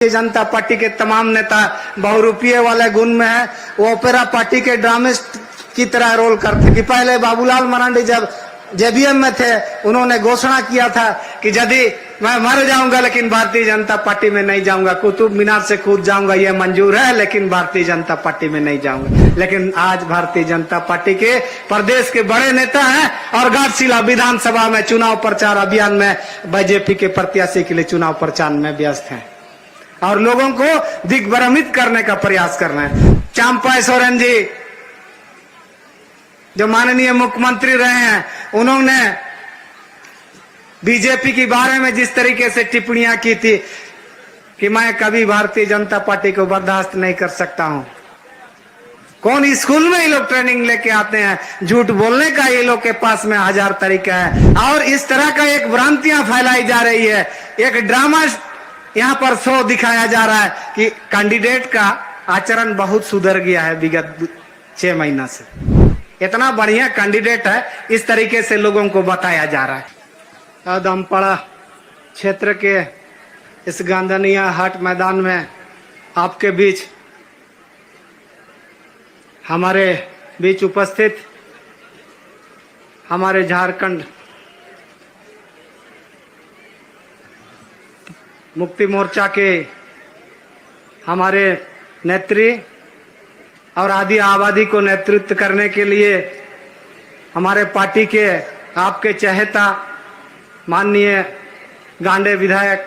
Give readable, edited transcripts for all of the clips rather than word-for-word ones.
Bharatiya Janata party के तमाम नेता बहुरूपिये वाले गुण में है। वो ओपेरा पार्टी के ड्रामे की तरह रोल करते कि पहले बाबूलाल मरांडी जब जेबीएम में थे उन्होंने घोषणा किया था कि यदि मैं मर जाऊंगा लेकिन भारतीय जनता पार्टी में नहीं जाऊंगा, कुतुब मीनार से कूद जाऊंगा ये मंजूर है लेकिन भारतीय जनता पार्टी में नहीं जाऊंगा। लेकिन आज भारतीय जनता पार्टी के प्रदेश के बड़े नेता हैं और घाटशिला विधानसभा में चुनाव प्रचार अभियान में बीजेपी के प्रत्याशी के लिए चुनाव प्रचार में व्यस्त है और लोगों को दिग्भ्रमित करने का प्रयास कर रहे हैं। चंपा सोरेन जी जो माननीय मुख्यमंत्री रहे हैं, उन्होंने बीजेपी के बारे में जिस तरीके से टिप्पणियां की थी कि मैं कभी भारतीय जनता पार्टी को बर्दाश्त नहीं कर सकता हूं। कौन स्कूल में ये लोग ट्रेनिंग लेके आते हैं? झूठ बोलने का ये लोग के पास में हजार तरीका है और इस तरह का एक भ्रांतियां फैलाई जा रही है। एक ड्रामा यहाँ पर शो दिखाया जा रहा है कि कैंडिडेट का आचरण बहुत सुधर गया है विगत 6 महीना से। इतना बढ़िया कैंडिडेट है, इस तरीके से लोगों को बताया जा रहा है। दमपड़ा क्षेत्र के इस गांधनिया हाट मैदान में आपके बीच हमारे बीच उपस्थित हमारे झारखंड मुक्ति मोर्चा के हमारे नेत्री और आदि आबादी को नेतृत्व करने के लिए हमारे पार्टी के आपके चहेता माननीय गांडे विधायक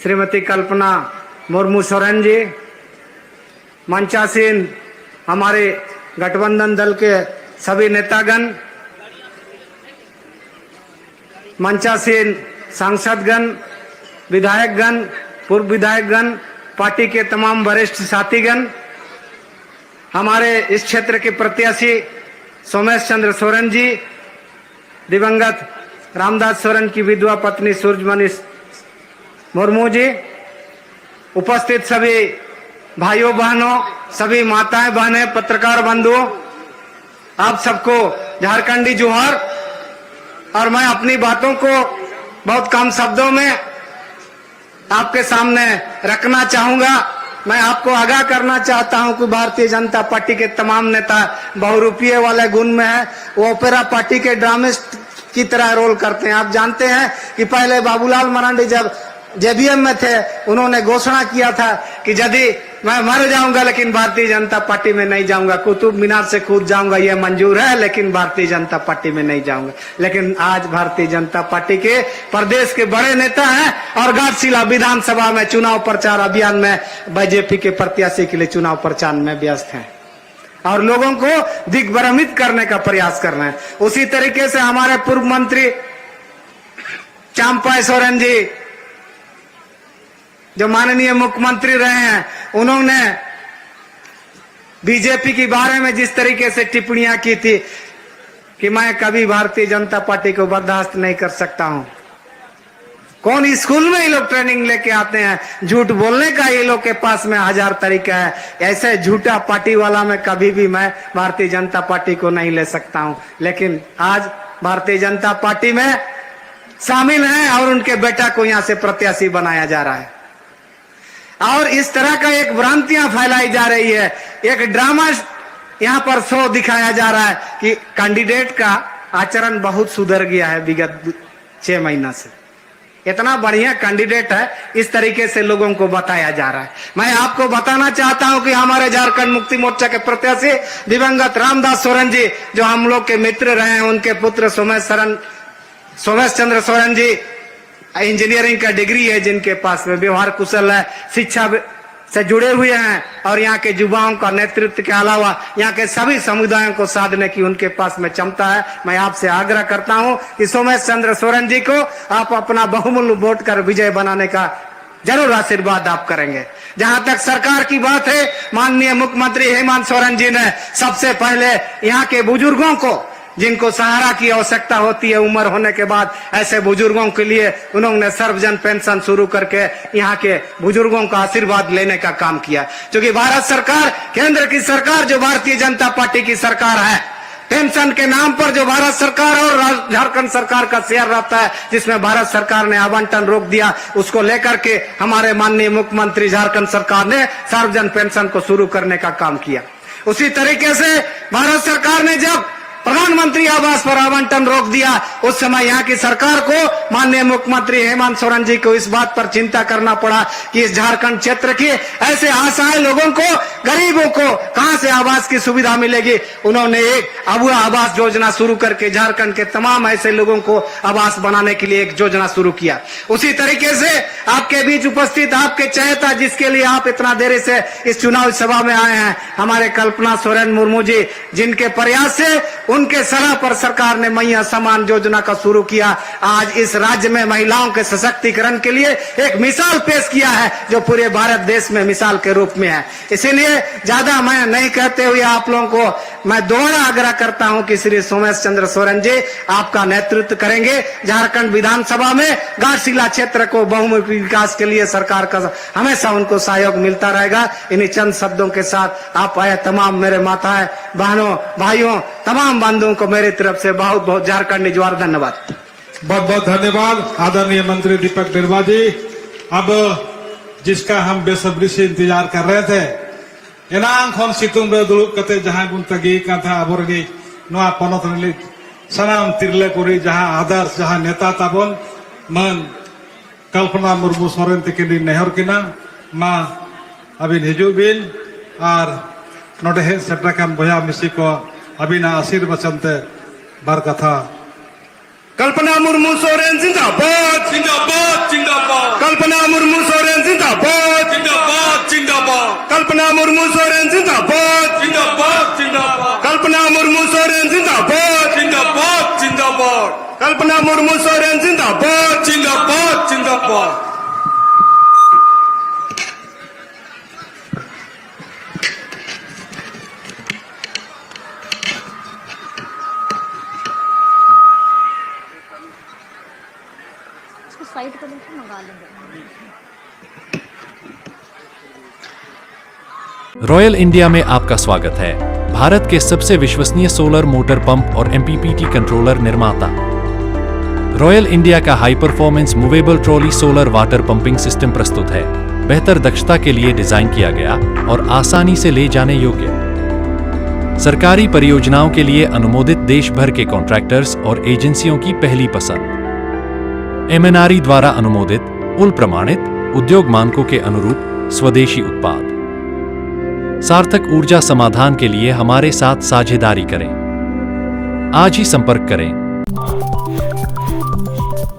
श्रीमती कल्पना मुर्मू सोरेन जी, मंचासीन हमारे गठबंधन दल के सभी नेतागण, मंचासीन सांसदगण, विधायकगण, पूर्व विधायकगण, पार्टी के तमाम वरिष्ठ साथीगण, हमारे इस क्षेत्र के प्रत्याशी सोमेश चंद्र सोरेन जी, दिवंगत रामदास सोरेन की विधवा पत्नी सूरजमणि मुर्मू जी, उपस्थित सभी भाइयों बहनों, सभी माताएं बहनें, पत्रकार बंधुओं, आप सबको झारखंडी जोहार। और मैं अपनी बातों को बहुत कम शब्दों में आपके सामने रखना चाहूंगा। मैं आपको आगाह करना चाहता हूं कि भारतीय जनता पार्टी के तमाम नेता बहुरूपिये वाले गुण में है। वो ओपेरा पार्टी के ड्रामे की तरह रोल करते हैं। आप जानते हैं कि पहले बाबूलाल मरांडी जब जेबीएम में थे उन्होंने घोषणा किया था कि यदि मैं मर जाऊंगा लेकिन भारतीय जनता पार्टी में नहीं जाऊंगा, कुतुब मीनार से कूद जाऊंगा ये मंजूर है लेकिन भारतीय जनता पार्टी में नहीं जाऊंगा। लेकिन आज भारतीय जनता पार्टी के प्रदेश के बड़े नेता हैं और घाटशिला विधानसभा में चुनाव प्रचार अभियान में बीजेपी के प्रत्याशी के लिए चुनाव प्रचार में व्यस्त है और लोगों को दिग्भ्रमित करने का प्रयास कर रहे हैं। उसी तरीके से हमारे पूर्व मंत्री चंपा सोरेन जी जो माननीय मुख्यमंत्री रहे हैं, उन्होंने बीजेपी के बारे में जिस तरीके से टिप्पणियां की थी कि मैं कभी भारतीय जनता पार्टी को बर्दाश्त नहीं कर सकता हूं। कौन स्कूल में ये लोग ट्रेनिंग लेके आते हैं? झूठ बोलने का ये लोग के पास में हजार तरीका है। ऐसे झूठा पार्टी वाला में कभी भी मैं भारतीय जनता पार्टी को नहीं ले सकता हूं। लेकिन आज भारतीय जनता पार्टी में शामिल हैं और उनके बेटा को यहां से प्रत्याशी बनाया जा रहा है और इस तरह का एक भ्रांतियां फैलाई जा रही है। एक ड्रामा यहां पर शो दिखाया जा रहा है कि कैंडिडेट का आचरण बहुत सुधर गया है विगत 6 महीना से। इतना बढ़िया कैंडिडेट है, इस तरीके से लोगों को बताया जा रहा है। मैं आपको बताना चाहता हूं कि हमारे झारखंड मुक्ति मोर्चा के प्रत्याशी दिवंगत रामदास सोरेन जी जो हम लोग के मित्र रहे हैं, उनके पुत्र सोमेश चंद्र सोरेन जी इंजीनियरिंग का डिग्री है, जिनके पास में व्यवहार कुशल है, शिक्षा से जुड़े हुए हैं और यहाँ के युवाओं का नेतृत्व के अलावा यहाँ के सभी समुदायों को साधने की उनके पास में क्षमता है। मैं आपसे आग्रह करता हूं कि सोमेश चंद्र सोरेन जी को आप अपना बहुमूल्य वोट कर विजय बनाने का जरूर आशीर्वाद आप करेंगे। जहां तक सरकार की बात है, माननीय मुख्यमंत्री हेमंत सोरेन जी ने सबसे पहले यहाँ के बुजुर्गों को, जिनको सहारा की आवश्यकता होती है उम्र होने के बाद, ऐसे बुजुर्गों के लिए उन्होंने सर्वजन पेंशन शुरू करके यहाँ के बुजुर्गों का आशीर्वाद लेने का काम किया। क्योंकि भारत सरकार, केंद्र की सरकार जो भारतीय जनता पार्टी की सरकार है, पेंशन के नाम पर जो भारत सरकार और झारखंड सरकार का शेयर रहता है, जिसमें भारत सरकार ने आवंटन रोक दिया, उसको लेकर के हमारे माननीय मुख्यमंत्री झारखंड सरकार ने सार्वजनिक पेंशन को शुरू करने का काम किया। उसी तरीके से भारत सरकार ने जब प्रधानमंत्री आवास पर आवंटन रोक दिया, उस समय यहाँ की सरकार को, माननीय मुख्यमंत्री हेमंत सोरेन जी को इस बात पर चिंता करना पड़ा कि इस झारखंड क्षेत्र के ऐसे असहाय लोगों को, गरीबों को कहां से आवास की सुविधा मिलेगी। उन्होंने एक अबुआ आवास योजना शुरू करके झारखंड के तमाम ऐसे लोगों को आवास बनाने के लिए एक योजना शुरू किया। उसी तरीके से आपके बीच उपस्थित आपके चहेता, जिसके लिए आप इतना देर से इस चुनाव सभा में आए हैं, हमारे कल्पना सोरेन मुर्मू जी, जिनके प्रयास से, उनके सलाह पर सरकार ने मैया सम्मान योजना का शुरू किया। आज इस राज्य में महिलाओं के सशक्तिकरण के लिए एक मिसाल पेश किया है, जो पूरे भारत देश में मिसाल के रूप में है। इसीलिए ज्यादा मैं नहीं कहते हुए आप लोगों को मैं दोबारा आग्रह करता हूं कि श्री सोमेश चंद्र सोरेन जी आपका नेतृत्व करेंगे। झारखंड विधानसभा में घाटशिला क्षेत्र को बहुमुखी विकास के लिए सरकार का हमेशा उनको सहयोग मिलता रहेगा। इन्हीं चंद शब्दों के साथ आप आए तमाम मेरे माताएं, बहनों, भाइयों, तमाम बंधुओं को मेरी तरफ से बहुत बहुत झारखंड निजवार धन्यवाद। बहुत बहुत धन्यवाद आदरणीय मंत्री दीपक बिरुवा जी। अब जिसका हम बेसब्री से इंतजार कर रहे थे, एनांग खन सितुंग रे दुड़ुब कते जहां बुन तगी का था आबोरगी नोआ पनत रिली सनाम तिरले कुरी जहां आदर्श जहां नेता ताबन मन कल्पना मुर्मू सोरेन तकिनी नेहर किना मा अबिन हिजुग बिन और नोडे हे सेटराकान बया मिसी को अबिना आशीर्वचन ते बार कथा। कल्पना मुर्मू सोरेन जिंदाबाद जिंदाबाद जिंदाबाद। कल्पना मुर्मू सोरेन जिंदाबाद जिंदाबाद जिंदाबाद। कल्पना मुर्मू सोरेन जिंदाबाद जिंदाबाद जिंदाबाद। कल्पना मुर्मू सोरेन जिंदाबाद जिंदाबाद जिंदाबाद। कल्पना मुर्मू सोरेन जिंदाबाद जिंदाबाद जिंदाबाद। साइड पर लेकर मंगा लेंगे। रॉयल इंडिया में आपका स्वागत है। भारत के सबसे विश्वसनीय सोलर मोटर पंप और एमपीपीटी कंट्रोलर निर्माता। रॉयल इंडिया का high performance movable trolley solar water pumping system प्रस्तुत है। बेहतर दक्षता के लिए डिजाइन किया गया और आसानी से ले जाने योग्य। सरकारी परियोजनाओं के लिए अनुमोदित देश भर के कॉन्ट्रैक्टर्स और एजेंसियों की पहली पसंद। एमएनआरई द्वारा अनुमोदित, उल प्रमाणित, उद्योग मानकों के अनुरूप स्वदेशी उत्पाद। सार्थक ऊर्जा समाधान के लिए हमारे साथ साझेदारी करें। आज ही संपर्क करें।